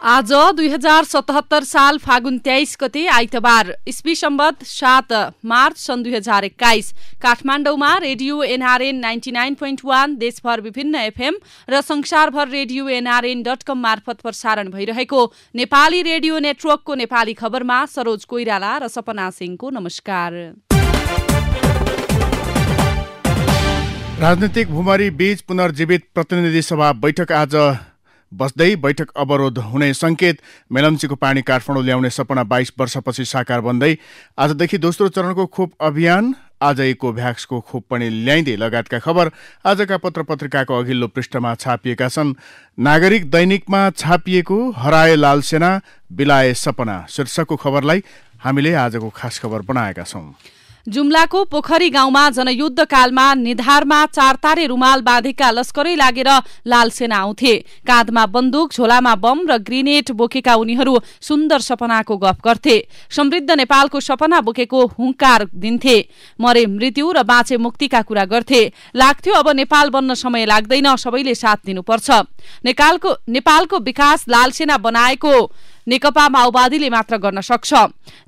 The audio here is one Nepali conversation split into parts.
आज 2077 साल फागुन 23 गते आइतबार इस्वी सम्वत 7 मार्च सन् 2021 काठमाडौँमा रेडियो एनआरएन 99.1 देशभर विभिन्न एफएम र संसारभर रेडियो nrn.com मार्फत प्रसारण भइरहेको नेपाली रेडियो नेटवर्कको नेपाली खबरमा सरोज कोइराला र सपना सिंहको नमस्कार। राजनीतिक भूमरी बीच पुनर्जीवित प्रतिनिधि सभा बैठक आज बस्दै बैठक अवरोध हुने संकेत। मेलम्चीको पानी काठमाडौँ ल्याउने सपना 22 वर्षपछि साकार बन्दै आजदेखि दोस्रो चरणको खोप अभियान, आज इकोभ्याक्सको खोप पनि ल्याइँदै लगायतका खबर आजका पत्र पत्रिकाको अघिल्लो पृष्ठमा छापिएका छन्। नागरिक दैनिकमा छापिएको हराए लालसेना बिलाए सपना शीर्षकको खबरलाई हामीले आजको खास खबर बनाएका छौं। जुम्लाको पोखरी गाउँमा जनयुद्ध कालमा निधारमा 4 तारे रुमाल बाँधेका लस्करै लागेर लालसेना आउँथे। काँधमा बन्दुक, झोलामा बम र ग्रेनेड बोकेका उनीहरू सुन्दर सपनाको गफ गर्थे। समृद्ध नेपालको सपना बोकेको हुंकार दिन्थे। मरे मृत्यु र बाँचे मुक्तिका कुरा गर्थे। लाग्थ्यो अब नेपाल बन्न समय लाग्दैन, सबैले साथ दिनुपर्छ। नेपालको विकास लालसेना बनाएको नेकपा माओवादीले मात्र गर्न सक्छ।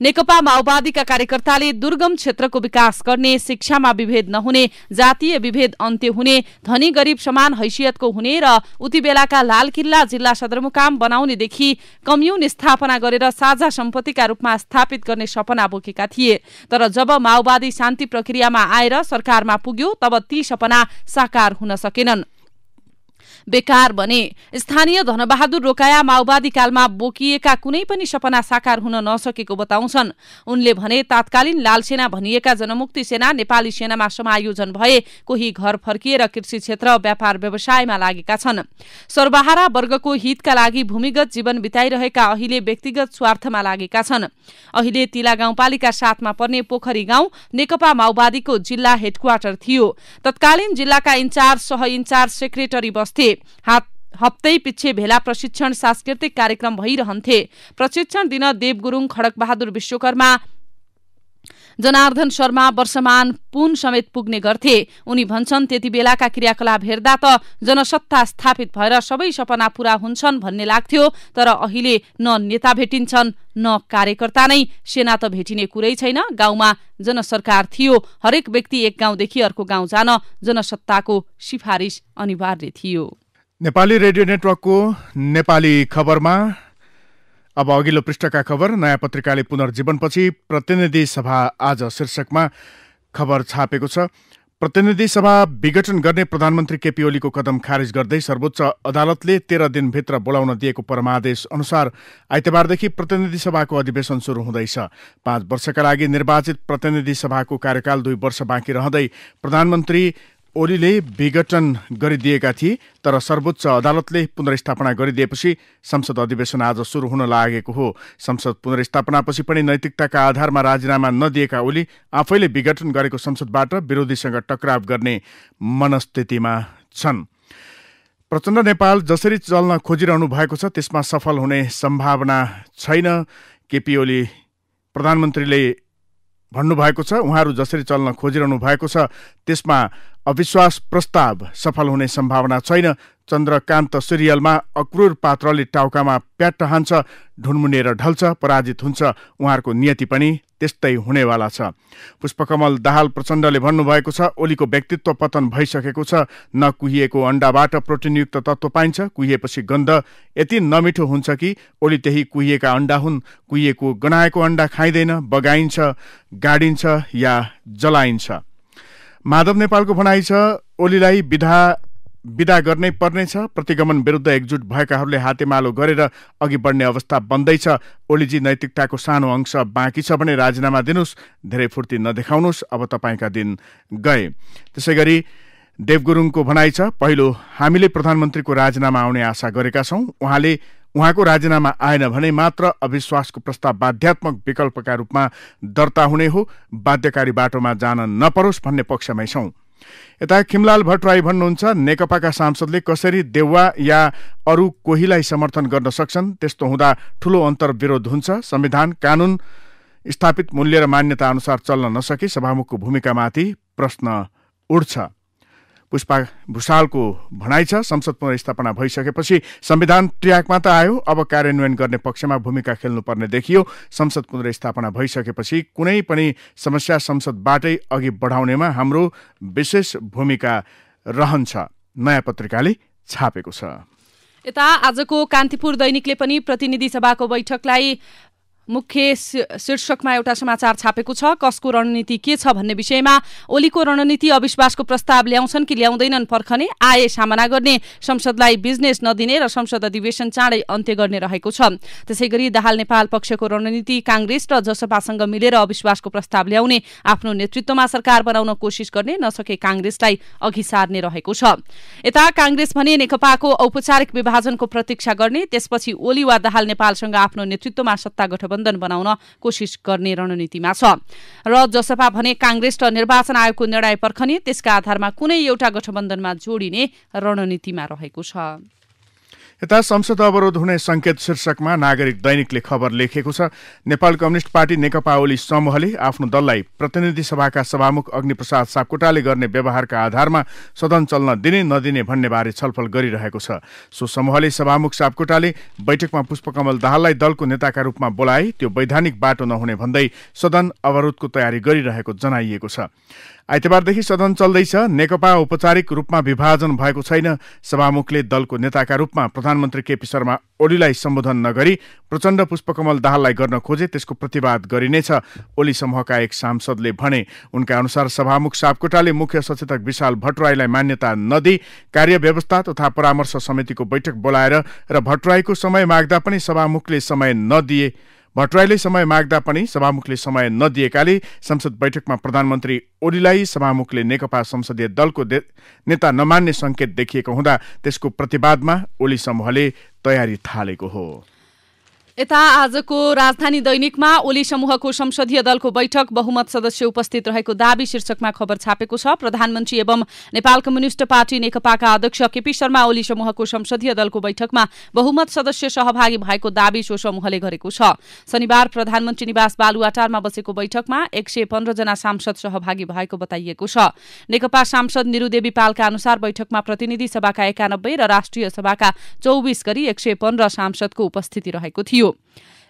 नेकपा माओवादीका कार्यकर्ताले दुर्गम क्षेत्रको विकास गर्ने, शिक्षामा विभेद नहुने, जातीय विभेद अन्त्य हुने, धनी गरिब समान हैसियतको हुने र उति बेलाका लालकिल्ला जिल्ला सदरमुकाम बनाउनेदेखि कम्युन स्थापना गरेर साझा सम्पत्तिका रूपमा स्थापित गर्ने सपना बोकेका थिए। तर जब माओवादी शान्ति प्रक्रियामा आएर सरकारमा पुग्यो तब ती सपना साकार हुन सकेनन्, बेकार बने। स्थानीय धनबहादुर रोकाया माओवादी कालमा बोकिएका कुनै पनि सपना साकार हुन नसकेको बताउँछन्। उनले भने तात्कालीन लालसेना भनिएका जनमुक्ति सेना नेपाली सेनामा समायोजन भए, कोही घर फर्किएर कृषि क्षेत्र व्यापार व्यवसायमा लागेका छन्। सर्वहारा वर्गको हितका लागि भूमिगत जीवन बिताइरहेका अहिले व्यक्तिगत स्वार्थमा लागेका छन्। अहिले तिला गाउँपालिका 7 मा पर्ने पोखरी गाउँ नेकपा माओवादीको जिल्ला हेडक्वार्टर थियो। तत्कालीन जिल्लाका इन्चार्ज, सह इन्चार्ज, सेक्रेटरी बस्थे। हप्तै पिच्छे भेला, प्रशिक्षण, सांस्कृतिक कार्यक्रम भइरहन्थे। प्रशिक्षण दिन देव गुरुङ, खडक बहादुर विश्वकर्मा, जनार्दन शर्मा, वर्षमान पुन समेत पुग्ने गर्थे। उनी भन्छन् त्यति बेलाका क्रियाकलाप हेर्दा त जनसत्ता स्थापित भएर सबै सपना पूरा हुन्छन् भन्ने लाग्थ्यो। तर अहिले न नेता भेटिन्छन् न कार्यकर्ता नै, सेना त भेटिने कुरै छैन। गाउँमा जनसरकार थियो, हरेक व्यक्ति एक गाउँदेखि अर्को गाउँ जान जनसत्ताको सिफारिस अनिवार्य थियो। नेपाली रेडियो नेटवर्कको नेपाली खबरमा अब अघिल्लो पृष्ठका खबर। नयाँ पत्रिकाले पुनर्जीवनपछि प्रतिनिधि सभा आज शीर्षकमा खबर छापेको छ। प्रतिनिधि सभा विघटन गर्ने प्रधानमन्त्री केपी ओलीको कदम खारिज गर्दै सर्वोच्च अदालतले 13 दिनभित्र बोलाउन दिएको परमादेश अनुसार आइतबारदेखि प्रतिनिधि सभाको अधिवेशन सुरु हुँदैछ। 5 वर्षका लागि निर्वाचित प्रतिनिधि सभाको कार्यकाल 2 वर्ष बाँकी रहँदै प्रधानमन्त्री ओलीले विघटन गरिदिएका थिए। तर सर्वोच्च अदालतले पुनर्स्थापना गरिदिएपछि संसद अधिवेशन आज सुरु हुन लागेको हो। संसद पुनर्स्थापनापछि पनि नैतिकताका आधारमा राजीनामा नदिएका ओली आफैले विघटन गरेको संसदबाट विरोधीसँग टक्राव गर्ने मनस्थितिमा छन्। प्रचण्ड नेपाल जसरी चल्न खोजिरहनु भएको छ त्यसमा सफल हुने सम्भावना छैन। केपी ओली प्रधानमन्त्रीले भन्नुभएको छ उहाँहरू जसरी चल्न खोजिरहनु भएको छ त्यसमा अविश्वास प्रस्ताव सफल हुने सम्भावना छैन। चन्द्रकान्त सिरियलमा अक्रूर पात्रले टाउकामा प्याट्ट हान्छ, ढुनमुनेर ढल्छ, पराजित हुन्छ। उहाँहरूको नियति पनि त्यस्तै हुनेवाला छ। पुष्पकमल दाहाल प्रचण्डले भन्नुभएको छ ओलीको व्यक्तित्व पतन भइसकेको छ। न कुहिएको अण्डाबाट प्रोटिनयुक्त तत्त्व पाइन्छ, कुहिएपछि गन्ध यति नमिठो हुन्छ कि ओली त्यही कुहिएका अण्डा हुन्। कुहिएको गनाएको अण्डा खाइँदैन, बगाइन्छ, गाडिन्छ या जलाइन्छ। माधव नेपालको भनाइ छ ओलीलाई विदा गर्नै पर्नेछ। प्रतिगमन विरुद्ध एकजुट भएकाहरूले हातेमालो गरेर अघि बढ्ने अवस्था बन्दैछ। ओलीजी नैतिकताको सानो अंश बाँकी छ भने राजीनामा दिनुस्, धेरै फुर्ती नदेखाउनुस्, अब तपाईँका दिन गए। त्यसैगरी देव गुरुङको भनाइ छ पहिलो हामीले प्रधानमन्त्रीको राजीनामा आउने आशा गरेका छौँ। उहाँको राजीनामा आएन भने मात्र अविश्वासको प्रस्ताव बाध्यात्मक विकल्पका रूपमा दर्ता हुने हो। बाध्यकारी बाटोमा जान नपरोस् भन्ने पक्षमै छौँ। यता खिमलाल भट्टराई भन्नुहुन्छ नेकपाका सांसदले कसरी देउवा या अरू कोहीलाई समर्थन गर्न सक्छन्? त्यस्तो हुँदा ठूलो अन्तर्विरोध हुन्छ। संविधान, कानून, स्थापित मूल्य र मान्यता अनुसार चल्न नसके सभामुखको भूमिकामाथि प्रश्न उठ्छ। पुष्पा भुषालको भनाइ छ, संसद पुनर्स्थापना भइसकेपछि संविधान ट्र्याकमा त आयो, अब कार्यान्वयन गर्ने पक्षमा भूमिका खेल्नुपर्ने देखियो। संसद पुनर्स्थापना भइसकेपछि कुनै पनि समस्या संसदबाटै अघि बढाउनेमा हाम्रो विशेष भूमिका रहन्छ, नयाँ पत्रिकाले छापेको छ। यता आजको कान्तिपुर दैनिकले पनि प्रतिनिधि सभाको बैठकलाई मुख्य शीर्षकमा एउटा समाचार छापेको छ। कसको रणनीति के छ भन्ने विषयमा ओलीको रणनीति अविश्वासको प्रस्ताव ल्याउँछन् कि ल्याउँदैनन् पर्खने, आए सामना गर्ने, संसदलाई बिजनेस नदिने र संसद अधिवेशन चाँडै अन्त्य गर्ने रहेको छ। त्यसैगरी दाहाल नेपाल पक्षको रणनीति कांग्रेस र जसपासँग मिलेर अविश्वासको प्रस्ताव ल्याउने, आफ्नो नेतृत्वमा सरकार बनाउन कोसिस गर्ने, नसके कांग्रेसलाई अघि सार्ने रहेको छ। यता कांग्रेस भने नेकपाको औपचारिक विभाजनको प्रतीक्षा गर्ने, त्यसपछि ओली वा दाहाल नेपालसँग आफ्नो नेतृत्वमा सत्ता गठबन्धन बनाउन कोसिस गर्ने रणनीतिमा छ र जसपा भने कांग्रेस र निर्वाचन आयोगको निर्णय पर्खने, त्यसका आधारमा कुनै एउटा गठबन्धनमा जोडिने रणनीतिमा रहेको छ। यता संसद अवरोध हुने संकेत शीर्षकमा नागरिक दैनिकले खबर लेखेको छ। नेपाल कम्युनिस्ट पार्टी नेकपा ओली समूहले आफ्नो दललाई प्रतिनिधि सभाका सभामुख अग्निप्रसाद सापकोटाले गर्ने व्यवहारका आधारमा सदन चल्न दिने नदिने भन्ने बारे छलफल गरिरहेको छ। सो समूहले सभामुख सापकोटाले बैठकमा पुष्पकमल दाहाललाई दलको नेताका रूपमा बोलाए, त्यो वैधानिक बाटो नहुने भन्दै सदन अवरोधको तयारी गरिरहेको जनाइएको छ। आइतबारदेखि सदन चल्दैछ। नेकपा औपचारिक रूपमा विभाजन भएको छैन। सभामुखले दलको नेताका रूपमा प्रधानमन्त्री केपी शर्मा ओलीलाई सम्बोधन नगरी प्रचण्ड पुष्पकमल दाहाललाई गर्न खोजे, त्यसको प्रतिवाद गरिनेछ, ओली समूहका एक सांसदले भने। उनका अनुसार सभामुख सापकोटाले मुख्य सचेतक विशाल भट्टराईलाई मान्यता नदिई कार्य व्यवस्था तथा परामर्श समितिको बैठक बोलाएर र भट्टराईले समय माग्दा पनि सभामुखले समय नदिएकाले संसद बैठकमा प्रधानमन्त्री ओलीलाई सभामुखले नेकपा संसदीय दलको नेता नमान्ने संकेत देखिएको हुँदा त्यसको प्रतिवादमा ओली समूहले तयारी थालेको हो। यता आजको राजधानी दैनिकमा ओली समूहको संसदीय दलको बैठक, बहुमत सदस्य उपस्थित रहेको दाबी शीर्षकमा खबर छापेको छ। प्रधानमन्त्री एवं नेपाल कम्युनिस्ट पार्टी नेकपाका अध्यक्ष केपी शर्मा ओली समूहको संसदीय दलको बैठकमा बहुमत सदस्य सहभागी भएको दाबी सो समूहले गरेको छ। शनिबार प्रधानमन्त्री निवास बालुवाटारमा बसेको बैठकमा 115 जना सांसद सहभागी भएको बताइएको छ। नेकपा सांसद निरुदेवी पालका अनुसार बैठकमा प्रतिनिधि सभाका 91 र राष्ट्रिय सभाका 24 गरी 115 सांसदको उपस्थिति रहेको थियो।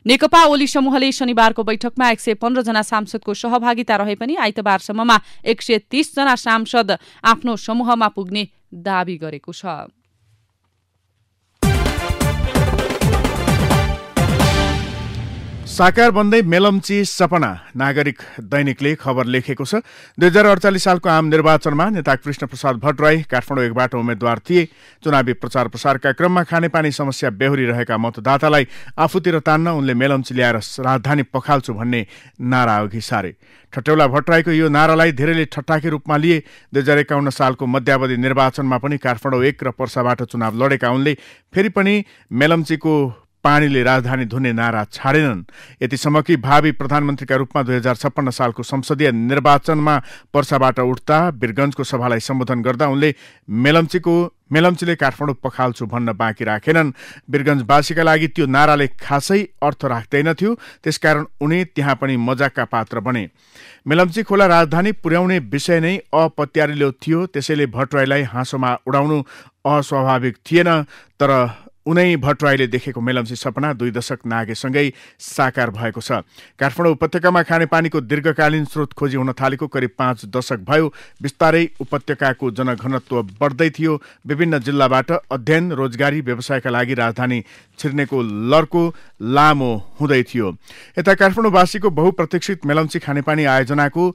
नेकपा ओली समूहले शनिबारको बैठकमा 115 जना सांसदको सहभागिता रहे पनि आइतबारसम्ममा 130 जना सांसद आफ्नो समूहमा पुग्ने दावी गरेको छ। साकार बन्दै मेलम्ची सपना, नागरिक दैनिकले खबर लेखेको छ। 2048 सालको आम निर्वाचनमा नेता कृष्ण प्रसाद भट्टराई काठमाडौँ 1बाट उम्मेद्वार थिए। चुनावी प्रचार प्रसारका क्रममा खानेपानी समस्या बेहोरिरहेका मतदातालाई आफूतिर तान्न उनले मेलम्ची ल्याएर राजधानी पखाल्छु भन्ने नारा अघि सारे। ठट्यौला भट्टराईको यो नारालाई धेरैले ठट्टाके रूपमा लिए। 2051 सालको मध्यावधि निर्वाचनमा पनि काठमाडौँ 1 र पर्साबाट चुनाव लडेका उनले फेरि पनि मेलम्चीको पानीले राजधानी धुने नारा छाडेनन्। यतिसम्म कि भावी प्रधानमन्त्रीका रूपमा 2056 सालको संसदीय निर्वाचनमा पर्साबाट उठ्दा वीरगञ्जको सभालाई सम्बोधन गर्दा उनले मेलम्चीले काठमाडौँ पखाल्छु भन्न बाँकी राखेनन्। वीरगञ्जवासीका लागि त्यो नाराले खासै अर्थ राख्दैनथ्यो, त्यसकारण उनी त्यहाँ पनि मजाकका पात्र बने। मेलम्ची खोला राजधानी पुर्याउने विषय नै अपत्यारिलो थियो, त्यसैले भट्टराईलाई हाँसोमा उडाउनु अस्वाभाविक थिएन। तर उनै भट्टराईले देखेको मेलम्ची सपना 2 दशक नागेसँगै साकार भएको छ। काठमाडौँ उपत्यकामा खानेपानीको दीर्घकालीन स्रोत खोजी हुन थालेको करिब 5 दशक भयो। बिस्तारै उपत्यकाको जनघनत्व बढ्दै थियो। विभिन्न जिल्लाबाट अध्ययन, रोजगारी, व्यवसायका लागि राजधानी छिर्नेको लर्को लामो हुँदै थियो। यता काठमाडौँवासीको बहुप्रतीक्षित मेलम्ची खानेपानी आयोजनाको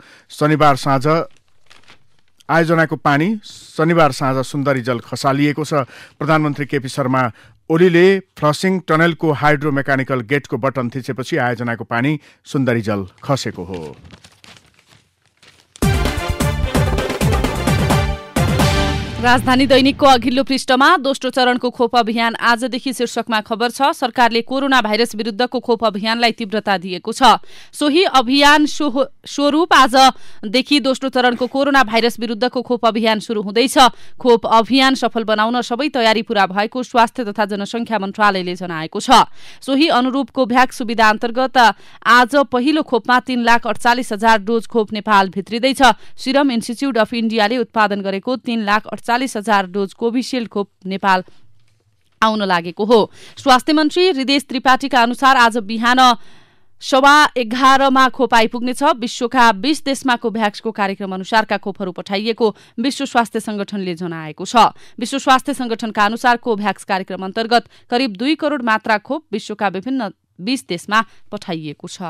पानी शनिबार साँझ सुन्दरी जल खसालिएको छ। प्रधानमन्त्री केपी शर्मा ओलीले फ्लसिङ टनलको हाइड्रो मेकानिकल गेटको बटन थिचेपछि आयोजनाको पानी सुन्दरी जल खसेको हो। राजधानी दैनिकको अघिल्लो पृष्ठमा दोस्रो चरणको खोप अभियान आजदेखि शीर्षकमा खबर छ। सरकारले कोरोना भाइरस विरुद्धको खोप अभियानलाई तीव्रता दिएको छ। सोही अभियान स्वरूप आजदेखि दोस्रो चरणको कोरोना भाइरस विरुद्धको खोप अभियान शुरू हुँदैछ। खोप अभियान सफल बनाउन सबै तयारी पूरा भएको स्वास्थ्य तथा जनसङ्ख्या मन्त्रालयले जनाएको छ। सोही अनुरूप कोभ्याक्स सुविधा अन्तर्गत आज पहिलो खोपमा 3,48,000 डोज खोप नेपाल भित्रिँदैछ। सिरम इन्स्टिच्युट अफ इन्डियाले उत्पादन गरेको 3,48,000 डोज कोभिसिल्ड खोप नेपाल आउन लागेको हो। स्वास्थ्य मन्त्री हृदेश त्रिपाठीका अनुसार आज बिहान 11:15 खोप आइपुग्नेछ। विश्वका 20 देशमा कोभ्याक्सको कार्यक्रम अनुसारका खोपहरू पठाइएको विश्व स्वास्थ्य संगठनले जनाएको छ। विश्व स्वास्थ्य संगठनका अनुसार कोभ्याक्स कार्यक्रम अन्तर्गत करिब 2 करोड मात्रा खोप विश्वका विभिन्न 20 देशमा पठाइएको छ।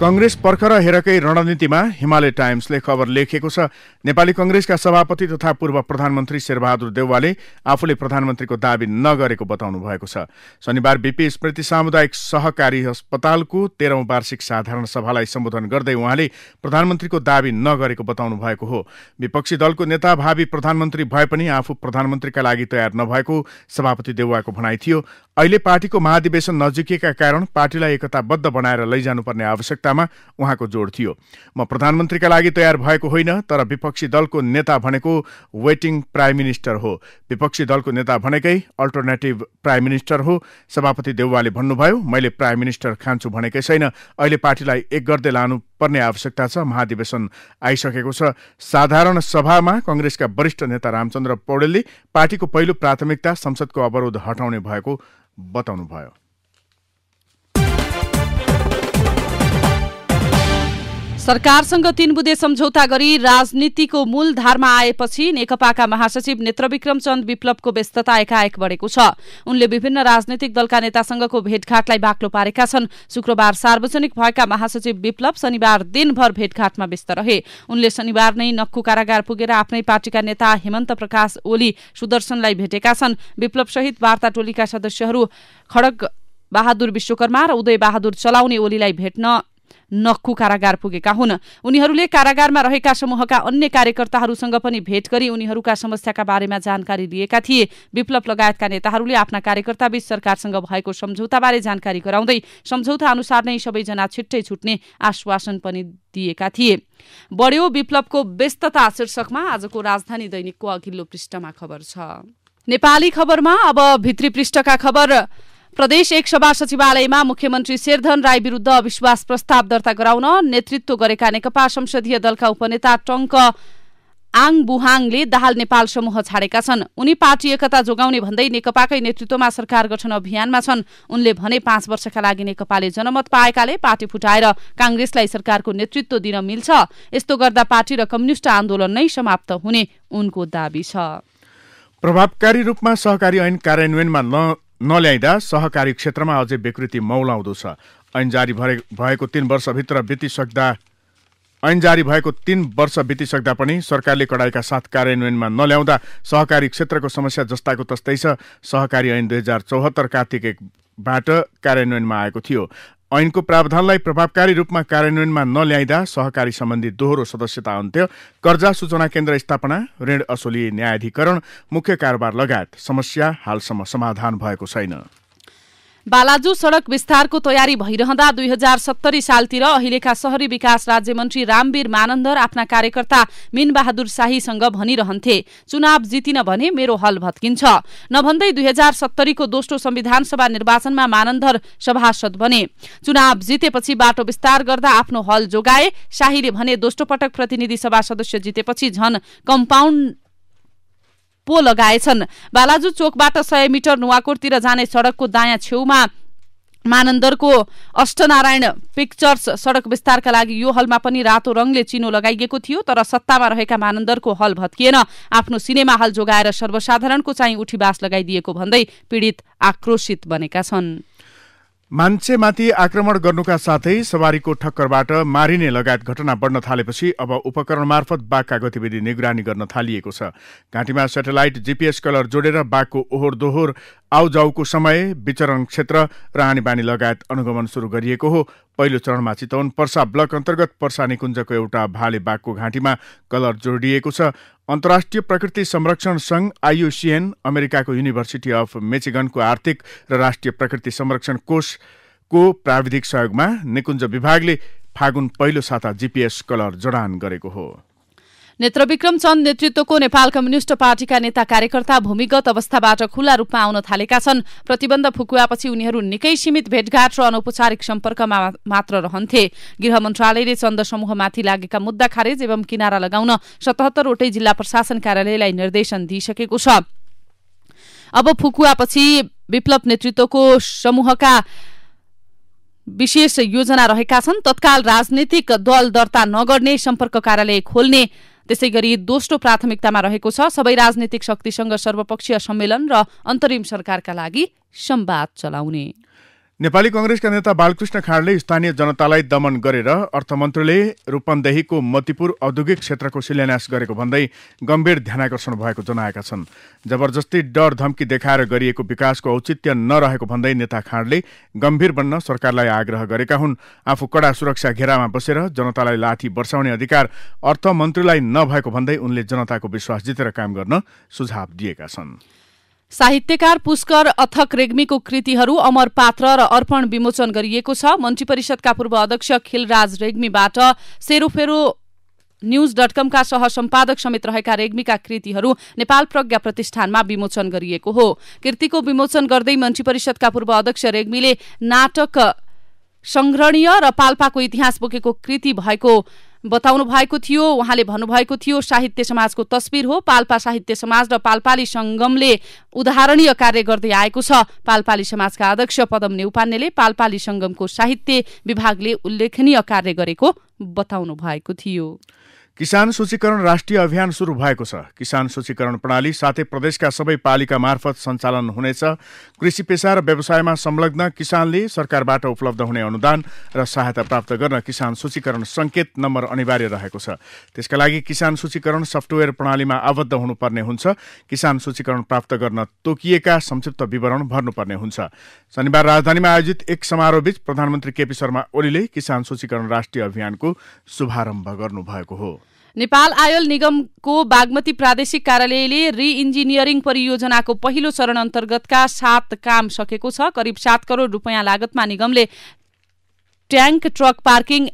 कंग्रेस पर्खर हेरकै रणनीतिमा हिमालय टाइम्सले खबर लेखेको छ। नेपाली कंग्रेसका सभापति तथा पूर्व प्रधानमन्त्री शेरबहादुर देउवाले आफूले प्रधानमन्त्रीको दाबी नगरेको बताउनु भएको छ। शनिबार बीपी स्मृति सामुदायिक सहकारी अस्पतालको 13औं वार्षिक साधारण सभालाई सम्बोधन गर्दै उहाँले प्रधानमन्त्रीको दाबी नगरेको बताउनु भएको हो। विपक्षी दलको नेता भावी प्रधानमन्त्री भए पनि आफू प्रधानमन्त्रीका लागि तयार नभएको सभापति देउवाको भनाइ थियो। अहिले पार्टीको महाधिवेशन नजिकेका कारण पार्टीलाई एकताबद्ध बनाएर लैजानुपर्ने आवश्यकतामा उहाँको जोड थियो। म प्रधानमन्त्रीका लागि तयार भएको होइन, तर विपक्षी दलको नेता भनेको वेटिङ प्राइम मिनिस्टर हो। विपक्षी दलको नेता भनेकै अल्टरनेटिभ प्राइम मिनिस्टर हो। सभापति देउवाले भन्नुभयो, मैले प्राइम मिनिस्टर खान्छु भनेकै छैन। अहिले पार्टीलाई एक गर्दै लानुपर्ने आवश्यकता छ। महाधिवेशन आइसकेको छ। साधारण सभामा कंग्रेसका वरिष्ठ नेता रामचन्द्र पौडेलले पार्टीको पहिलो प्राथमिकता संसदको अवरोध हटाउने भएको बताउनुभयो। सरकारसँग 3 बुँदे सम्झौता गरी राजनीतिको मूल धारमा आएपछि नेकपाका महासचिव नेत्रविक्रम चन्द विप्लवको व्यस्तता एकाएक बढेको छ। उनले विभिन्न राजनीतिक दलका नेतासँगको भेटघाटलाई बाक्लो पारेका छन्। शुक्रबार सार्वजनिक भएका महासचिव विप्लव शनिबार दिनभर भेटघाटमा व्यस्त रहे। उनले शनिबार नै नक्कु कारागार पुगेर आफ्नै पार्टीका नेता हेमन्त प्रकाश ओली सुदर्शनलाई भेटेका छन्। विप्लव सहित वार्ता टोलीका सदस्यहरू खड्ग बहादुर विश्वकर्मा र उदय बहादुर चलाउने ओलीलाई भेट्न नक्कु कारागार पुगेका हुन्। उनीहरूले कारागारमा रहेका समूहका अन्य कार्यकर्ताहरूसँग पनि भेट गरी उनीहरूका समस्याका बारेमा जानकारी लिएका थिए। विप्लव लगायतका नेताहरूले आफ्ना कार्यकर्ताबीच सरकारसँग भएको सम्झौताबारे जानकारी गराउँदै सम्झौता अनुसार नै सबैजना छिट्टै छुट्ने आश्वासन पनि दिएका थिए। बढ्यो विप्लवको व्यस्तता शीर्षकमा आजको राजधानी दैनिकको अघिल्लो पृष्ठमा खबर छ। नेपाली खबरमा अब भित्री पृष्ठका खबर। प्रदेश 1 सभा सचिवालयमा मुख्यमन्त्री शेरधन राई विरुद्ध अविश्वास प्रस्ताव दर्ता गराउन नेतृत्व गरेका नेकपा संसदीय दलका उपनेता टंक आङ बुहाङले दाहाल नेपाल समूह छाडेका छन्। उनी पार्टी एकता जोगाउने भन्दै नेकपाकै नेतृत्वमा सरकार गठन अभियानमा छन्। उनले भने 5 वर्षका लागि नेकपाले जनमत पाएकाले पार्टी फुटाएर कांग्रेसलाई सरकारको नेतृत्व दिन मिल्छ। यस्तो गर्दा पार्टी र कम्युनिस्ट आन्दोलन नै समाप्त हुने उनको दाबी छ। प्रभावकारी रूपमा सहकारी ऐन कार्यान्वयनमा नल्याइदा सहकारी क्षेत्रमा अझै विकृति मौलाउँदो छ। ऐन जारी भएको 3 वर्षभित्र बितिसक्दा पनि सरकारले कडाइका साथ कार्यान्वयनमा नल्याउँदा सहकारी क्षेत्रको समस्या जस्ताको तस्तै छ। सहकारी ऐन 2074 कार्तिक 1बाट कार्यान्वयनमा आएको थियो। ऐनको प्रावधानलाई प्रभावकारी रूपमा कार्यान्वयनमा नल्याइदा सहकारी सम्बन्धी दोहोरो सदस्यता अन्त्य, कर्जा सूचना केन्द्र स्थापना, ऋण असुली न्यायाधिकरण, मुख्य कारोबार लगायत समस्या हालसम्म समाधान भएको छैन। बालाजु सड़क विस्तारको तयारी भइरहँदा 2070 सालतिर अहिलेका शहरी विकास राज्यमन्त्री रामवीर मानन्दर आफ्ना कार्यकर्ता मीनबहादुर शाहीसँग भनिरहन्थे, चुनाव जितिन भने मेरो हल भत्किन्छ। नभन्दै 2070 को दोस्रो संविधान सभा निर्वाचनमा मानन्दर सभासद बने। चुनाव जितेपछि बाटो विस्तार गर्दा आफ्नो हल जोगाए। शाहीले भने दोस्रो पटक प्रतिनिधि सभा सदस्य जितेपछि झन कम्पाउन्ड पो लगाएछन्। बालाजु चोकबाट 100 मिटर नुवाकोटतिर जाने सड़कको दायाँ छेउमा मानन्दरको अष्टनारायण पिक्चर्स सड़क विस्तारका लागि यो हलमा पनि रातो रङले चिनो लगाइएको थियो, तर सत्तामा रहेका मानन्दरको हल भत्किएन। आफ्नो सिनेमा हल जोगाएर सर्वसाधारणको चाहिँ उठीबास लगाइदिएको भन्दै पीडित आक्रोशित बनेका छन्। मान्छेमाथि आक्रमण गर्नुका साथै सवारीको ठक्करबाट मारिने लगायत घटना बढ्न थालेपछि अब उपकरण मार्फत बाघका गतिविधि निगरानी गर्न थालिएको छ। घाँटीमा सेटेलाइट जीपीएस कलर जोडेर बाघको ओहोर दोहोर आउजाउको समय, विचरण क्षेत्र र आनीबानी लगायत अनुगमन सुरु गरिएको हो। पहिलो चरणमा चितवन पर्सा ब्लक अन्तर्गत पर्सा निकुञ्जको एउटा भाले बाघको घाँटीमा कलर जोडिएको छ। अन्तर्राष्ट्रिय प्रकृति संरक्षण संघ IUCN, अमेरिकाको युनिभर्सिटी अफ मिचिगनको आर्थिक र राष्ट्रिय प्रकृति संरक्षण कोषको प्राविधिक सहयोगमा निकुञ्ज विभागले फागुन पहिलो साता जीपीएस कलर जडान गरेको हो। नेत्रविक्रम चन्द नेतृत्वको नेपाल कम्युनिष्ट पार्टीका नेता कार्यकर्ता भूमिगत अवस्थाबाट खुला रूपमा आउन थालेका छन्। प्रतिबन्ध फुकुवापछि उनीहरू निकै सीमित भेटघाट र अनौपचारिक सम्पर्कमा मात्र रहन्थे। गृह मन्त्रालयले चन्द समूहमाथि लागेका मुद्दा खारेज एवं किनारा लगाउन 77 वटै जिल्ला प्रशासन कार्यालयलाई निर्देशन दिइसकेको छ। अब फुकुवापछि विप्लव नेतृत्वको समूहका विशेष योजना रहेका छन्। तत्काल राजनीतिक दल दर्ता नगर्ने, सम्पर्क कार्यालय खोल्ने, त्यसैगरी दोस्रो प्राथमिकतामा रहेको छ सबै राजनीतिक शक्तिसँग सर्वपक्षीय सम्मेलन र अन्तरिम सरकारका लागि संवाद चलाउने। नेपाली कांग्रेसका नेता बालकृष्ण खाँडले स्थानीय जनतालाई दमन गरेर अर्थमन्त्रीले रूपन्देहीको मतिपुर औद्योगिक क्षेत्रको शिलान्यास गरेको भन्दै गम्भीर ध्यानाकर्षण भएको जनाएका छन्। जबरजस्ती डर धम्की देखाएर गरिएको विकासको औचित्य नरहेको भन्दै नेता खाँडले गम्भीर बन्न सरकारलाई आग्रह गरेका हुन्। आफू कडा सुरक्षा घेरामा बसेर जनतालाई लाठी वर्षाउने अधिकार अर्थमन्त्रीलाई नभएको भन्दै उनले जनताको विश्वास जितेर काम गर्न सुझाव दिएका छन्। साहित्यकार पुष्कर अथक रेग्मीको कृतिहरू अमर पात्र र अर्पण विमोचन गरिएको छ। मन्त्री परिषदका पूर्व अध्यक्ष खिलराज रेग्मीबाट सेरोफेरो न्यूज.com का सह सम्पादक समेत रहेका रेग्मीका कृतिहरू नेपाल प्रज्ञा प्रतिष्ठानमा विमोचन गरिएको हो। कृतिको विमोचन गर्दै मन्त्री परिषदका पूर्व अध्यक्ष रेग्मीले नाटक संग्रहणीय र पाल्पाको इतिहास बोकेको कृति भएको बताउनु भएको थियो। उहाँले भन्नुभएको थियो, साहित्य समाजको तस्बिर हो। पाल्पा साहित्य समाज र पाल्पाली संगमले उदाहरणीय कार्य गर्दै आएको छ। पाल्पाली समाजका अध्यक्ष पदम नेउपान्नेले पाल्पाली संगमको साहित्य विभागले उल्लेखनीय कार्य गरेको बताउनु भएको थियो। किसान सूचीकरण राष्ट्रिय अभियान सुरु भएको छ। किसान सूचीकरण प्रणाली साथै प्रदेशका सबै पालिका मार्फत सञ्चालन हुनेछ। कृषि पेशा र व्यवसायमा संलग्न किसानले सरकारबाट उपलब्ध हुने अनुदान र सहायता प्राप्त गर्न किसान सूचीकरण संकेत नम्बर अनिवार्य रहेको छ। त्यसका लागि किसान सूचीकरण सफ्टवेयर प्रणालीमा आबद्ध हुनुपर्ने हुन्छ। किसान सूचीकरण प्राप्त गर्न तोकिएका संक्षिप्त विवरण भर्नुपर्ने हुन्छ। शनिबार राजधानीमा आयोजित एक समारोहबीच प्रधानमन्त्री केपी शर्मा ओलीले किसान सूचीकरण राष्ट्रिय अभियानको शुभारम्भ गर्नुभएको हो। नेपाल आयल निगमको बागमती प्रादेशिक कार्यालयले रि-इन्जिनियरिङ परियोजनाको पहिलो चरण अन्तर्गतका 7 काम सकेको छ। करिब 7 करोड रुपैयाँ लागतमा निगमले ट्याङ्क, ट्रक पार्किङ,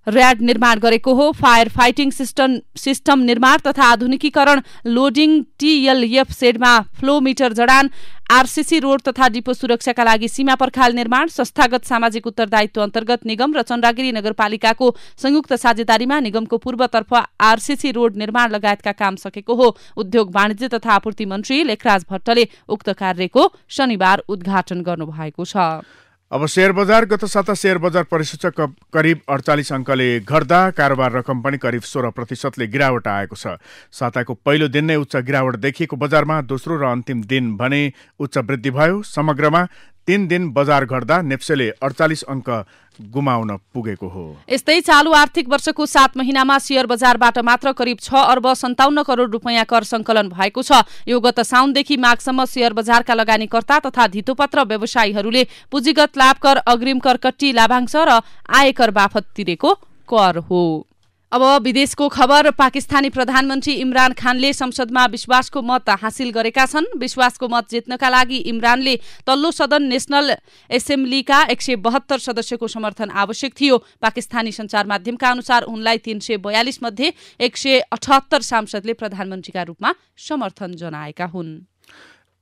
र्याड निर्माण गरेको हो। फायर फाइटिङ सिस्टम निर्माण तथा आधुनिकीकरण, लोडिङ टिएलएफ सेडमा फ्लो मिटर जडान, आरसीसी रोड तथा डिपो सुरक्षाका लागि सीमा पर्खाल निर्माण, संस्थागत सामाजिक उत्तरदायित्व अन्तर्गत निगम र चन्द्रागिरी नगरपालिकाको संयुक्त साझेदारीमा निगमको पूर्वतर्फ आरसीसी रोड निर्माण लगायतका काम सकेको हो। उद्योग वाणिज्य तथा आपूर्ति मन्त्री लेखराज भट्टले उक्त कार्यको शनिबार उद्घाटन गर्नुभएको छ। अब शेयर बजार। गत साता शेयर बजार परिसूचक करिब 48 अङ्कले घट्दा कारोबार रकम पनि करिब 16% गिरावट आएको छ। साताको पहिलो दिन नै उच्च गिरावट देखिएको बजारमा दोस्रो र अन्तिम दिन भने उच्च वृद्धि भयो। समग्रमा 3 दिन बजार घट्दा नेप्सेले 48 अङ्क गुमाउन पुगेको हो। यस्तै चालु आर्थिक वर्षको 7 महिनामा शेयर बजारबाट मात्र करिब 6 अर्ब 57 करोड रुपैयाँ कर संकलन भएको छ। यो गत साउनदेखि माघसम्म शेयर बजारका लगानीकर्ता तथा धितोपत्र व्यवसायीहरूले पुँजीगत लाभ कर, अग्रिम कर, कट्टी लाभांश र आयकर बापत तिरेको कर हो। अब विदेशको खबर। पाकिस्तानी प्रधानमन्त्री इमरान खानले संसदमा विश्वासको मत हासिल गरेका छन्। विश्वासको मत जित्नका लागि इमरानले तल्लो सदन नेशनल एसेम्ब्लीका 172 सदस्यको समर्थन आवश्यक थियो। पाकिस्तानी सञ्चार माध्यमका अनुसार उनलाई 342 मध्ये 178 सांसदले प्रधानमन्त्रीका रूपमा समर्थन जनाएका हुन्।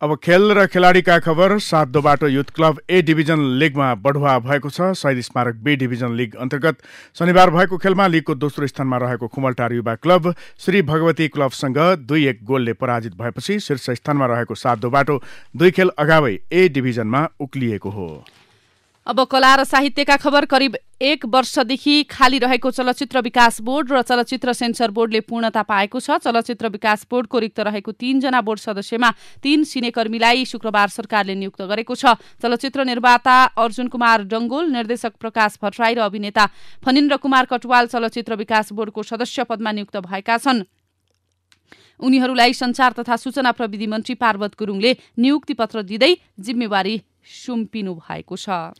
अब खेल र खेलाडीका खबर। 7 दोबाटो युथ क्लब ए डिभिजन लिगमा बढुवा भएको छ। शहीद स्मारक बी डिभिजन लिग अन्तर्गत शनिबार भएको खेलमा लिगको दोस्रो स्थानमा रहेको खुमलटार युवा क्लब श्री भगवती क्लबसँग 2-1 गोलले पराजित भएपछि शीर्ष स्थानमा रहेको 7 दोबाटो 2 खेल अगावै ए डिभिजनमा उक्लिएको हो। अब कला र साहित्यका खबर। करिब 1 वर्षदेखि खाली रहेको चलचित्र विकास बोर्ड र चलचित्र सेन्सर बोर्डले पूर्णता पाएको छ। चलचित्र विकास बोर्डको रिक्त रहेको 3 जना बोर्ड सदस्यमा 3 सिनेकर्मीलाई शुक्रबार सरकारले नियुक्त गरेको छ। चलचित्र निर्माता अर्जुन कुमार डङ्गोल, निर्देशक प्रकाश भट्टराई र अभिनेता फनिन्द्र कुमार कटवाल चलचित्र विकास बोर्डको सदस्य पदमा नियुक्त भएका छन्। उनीहरूलाई सञ्चार तथा सूचना प्रविधि मन्त्री पार्वत गुरुङले नियुक्ति पत्र दिँदै जिम्मेवारी सुम्पिनु भएको छ।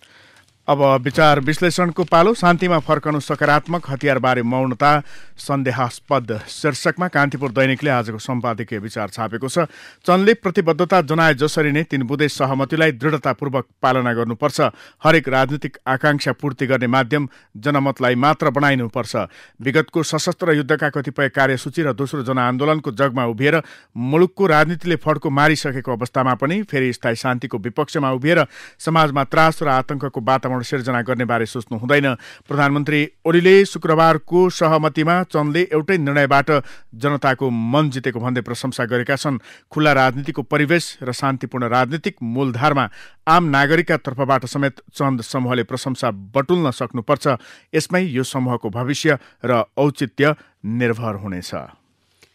अब विचार विश्लेषणको पालो। शान्तिमा फर्कनु सकारात्मक, हतियारबारे मौनता सन्देहास्पद शीर्षकमा कान्तिपुर दैनिकले आजको सम्पादकीय विचार छापेको छ। चन्दले प्रतिबद्धता जनाए जसरी नै 3 बुँदे सहमतिलाई दृढतापूर्वक पालना गर्नुपर्छ। हरेक राजनीतिक आकांक्षा पूर्ति गर्ने माध्यम जनमतलाई मात्र बनाइनुपर्छ। विगतको सशस्त्र युद्धका कतिपय कार्यसूची र दोस्रो जनआन्दोलनको जगमा उभिएर मुलुकको राजनीतिले फड्को मारिसकेको अवस्थामा पनि फेरि स्थायी शान्तिको विपक्षमा उभिएर समाजमा त्रास र आतंकको वातावरण सिर्जना गर्ने बारे सोच्नु हुँदैन। प्रधानमन्त्री ओलीले शुक्रबारको सहमतिमा चन्दले एउटै निर्णयबाट जनताको मन जितेको भन्दै प्रशंसा गरेका छन्। खुला राजनीतिको परिवेश र शान्तिपूर्ण राजनीतिक मूलधारमा आम नागरिकका तर्फबाट समेत चन्द समूहले प्रशंसा बटुल्न सक्नुपर्छ। यसमै यो समूहको भविष्य र औचित्य निर्भर हुनेछ।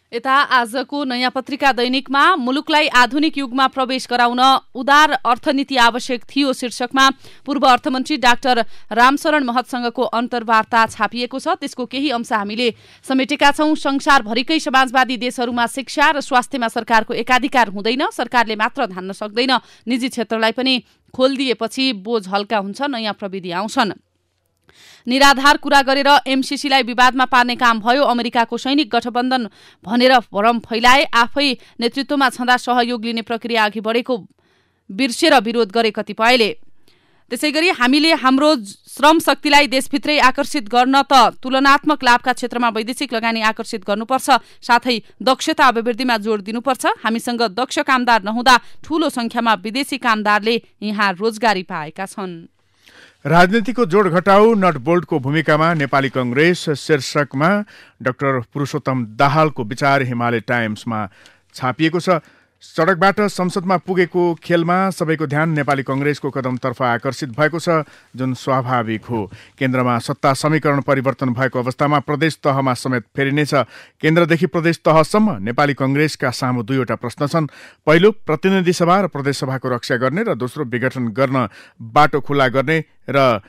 यता आजको नयाँ पत्रिका दैनिकमा मुलुकलाई आधुनिक युगमा प्रवेश गराउन उदार अर्थनीति आवश्यक थियो शीर्षकमा पूर्व अर्थमन्त्री डाक्टर रामशरण महतसँगको अन्तर्वार्ता छापिएको छ। त्यसको केही अंश हामीले समेटेका छौं। संसारभरिकै समाजवादी देशहरूमा शिक्षा र स्वास्थ्यमा सरकारको एकाधिकार हुँदैन। सरकारले मात्र धान्न सक्दैन। निजी क्षेत्रलाई पनि खोलिदिएपछि बोझ हल्का हुन्छ, नयाँ प्रविधि आउँछन्। निराधार कुरा गरेर एमसीसीलाई विवादमा पार्ने काम भयो। अमेरिकाको सैनिक गठबन्धन भनेर भ्रम फैलाए। आफै नेतृत्वमा छँदा सहयोग लिने प्रक्रिया अघि बढेको बिर्सेर विरोध गरे कतिपयले। त्यसैगरी हामीले हाम्रो श्रम शक्तिलाई देशभित्रै आकर्षित गर्न त तुलनात्मक लाभका क्षेत्रमा वैदेशिक लगानी आकर्षित गर्नुपर्छ, साथै दक्षता अभिवृद्धिमा जोड दिनुपर्छ। हामीसँग दक्ष कामदार नहुँदा ठूलो संख्यामा विदेशी कामदारले यहाँ रोजगारी पाएका छन्। राजनीतिको जोड घटाउ नट बोल्टको भूमिकामा नेपाली कंग्रेस शीर्षकमा डाक्टर पुरुषोत्तम दाहालको विचार हिमालय टाइम्समा छापिएको छ। सडकबाट संसदमा पुगेको खेलमा सबैको ध्यान नेपाली कंग्रेसको कदमतर्फ आकर्षित भएको छ, जुन स्वाभाविक हो। केन्द्रमा सत्ता समीकरण परिवर्तन भएको अवस्थामा प्रदेश तहमा समेत फेरिनेछ। केन्द्रदेखि प्रदेश तहसम्म नेपाली कंग्रेसका सामु 2वटा प्रश्न छन्। पहिलो, प्रतिनिधि सभा र प्रदेश सभाको रक्षा गर्ने र दोस्रो, विघटन गर्न बाटो खुला गर्ने र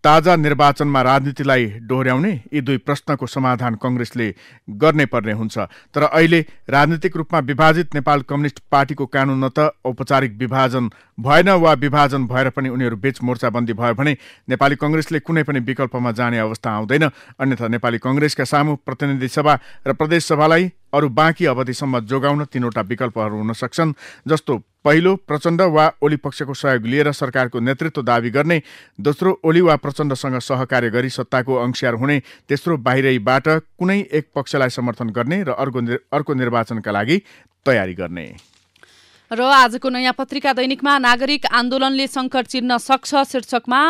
ताजा निर्वाचनमा राजनीतिलाई डोर्याउने। यी 2 प्रश्नको समाधान कंग्रेसले गर्ने पर्ने हुन्छ। तर अहिले राजनीतिक रूपमा विभाजित नेपाल कम्युनिस्ट पार्टीको कानून न त औपचारिक विभाजन भएन वा विभाजन भएर पनि उनीहरू बीच मोर्चाबन्दी भयो भने नेपाली कंग्रेसले कुनै पनि विकल्पमा जाने अवस्था आउँदैन। अन्यथा नेपाली कंग्रेसका सामु प्रतिनिधि सभा र प्रदेश सभालाई अरू बाँकी अवधिसम्म जोगाउन 3वटा विकल्पहरू हुन सक्छन्। जस्तो पहिलो, प्रचण्ड वा ओली पक्षको सहयोग लिएर सरकारको नेतृत्व दावी गर्ने। दोस्रो, ओली वा प्रचण्डसँग सहकार्य गरी सत्ताको अंशियार हुने। तेस्रो, बाहिरैबाट कुनै एक पक्षलाई समर्थन गर्ने र अर्को निर्वाचनका लागि तयारी गर्ने। र आजको नयाँ पत्रिका दैनिकमा नागरिक आन्दोलनले सङ्कट चिर्न सक्छ शीर्षकमा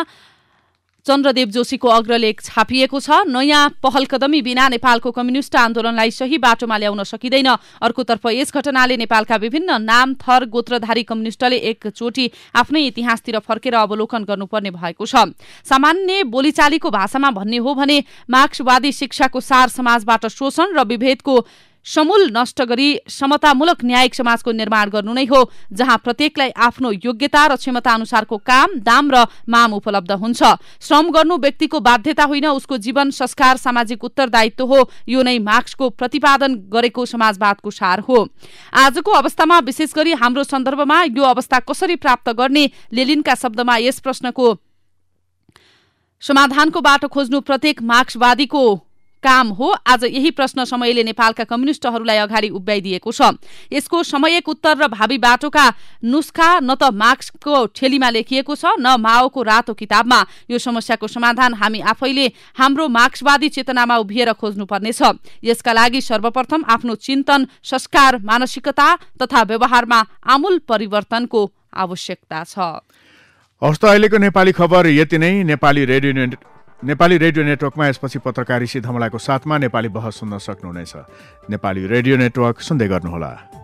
चन्द्रदेव जोशीको अग्रलेख छापिएको छ। नयाँ पहलकदमी बिना नेपालको कम्युनिस्ट आन्दोलनलाई सही बाटोमा ल्याउन सकिँदैन। अर्कोतर्फ यस घटनाले नेपालका विभिन्न नाम थर गोत्रधारी कम्युनिस्टले एकचोटि आफ्नै इतिहासतिर फर्केर अवलोकन गर्नुपर्ने भएको छ। सामान्य बोलीचालीको भाषामा भन्ने हो भने मार्क्सवादी शिक्षाको सार समाजबाट शोषण र विभेदको समूल नष्ट गरी समतामूलक न्यायिक समाजको निर्माण गर्नु नै हो, जहाँ प्रत्येकलाई आफ्नो योग्यता र क्षमता अनुसारको काम, दाम र माम उपलब्ध हुन्छ। श्रम गर्नु व्यक्तिको बाध्यता होइन, उसको जीवन संस्कार सामाजिक उत्तरदायित्व हो। यो नै मार्क्सको प्रतिपादन गरेको समाजवादको सार हो। आजको अवस्थामा विशेष गरी हाम्रो सन्दर्भमा यो अवस्था कसरी प्राप्त गर्ने? लेनिनका शब्दमा यस प्रश्नको समाधानको बाटो खोज्नु प्रत्येक मार्क्सवादीको काम हो। आज यही प्रश्न समयले नेपालका कम्युनिस्टहरूलाई अगाडि उभ्याइदिएको छ। यसको समयक उत्तर र भावी बाटोका नुस्खा न त मार्क्सको ठेलीमा लेखिएको छ न माओको रातो किताबमा। यो समस्याको समाधान हामी आफैले हाम्रो मार्क्सवादी चेतनामा उभिएर खोज्नुपर्नेछ। यसका लागि सर्वप्रथम आफ्नो चिन्तन, संस्कार, मानसिकता तथा व्यवहारमा आमूल परिवर्तनको आवश्यकता छ। हवस् त, अहिलेको नेपाली खबर यति नै। नेपाली रेडियो नेटवर्कमा यसपछि पत्रकार ऋषि धमलाको साथमा नेपाली बहस सुन्न सक्नुहुनेछ। नेपाली रेडियो नेटवर्क सुन्दै गर्नुहोला।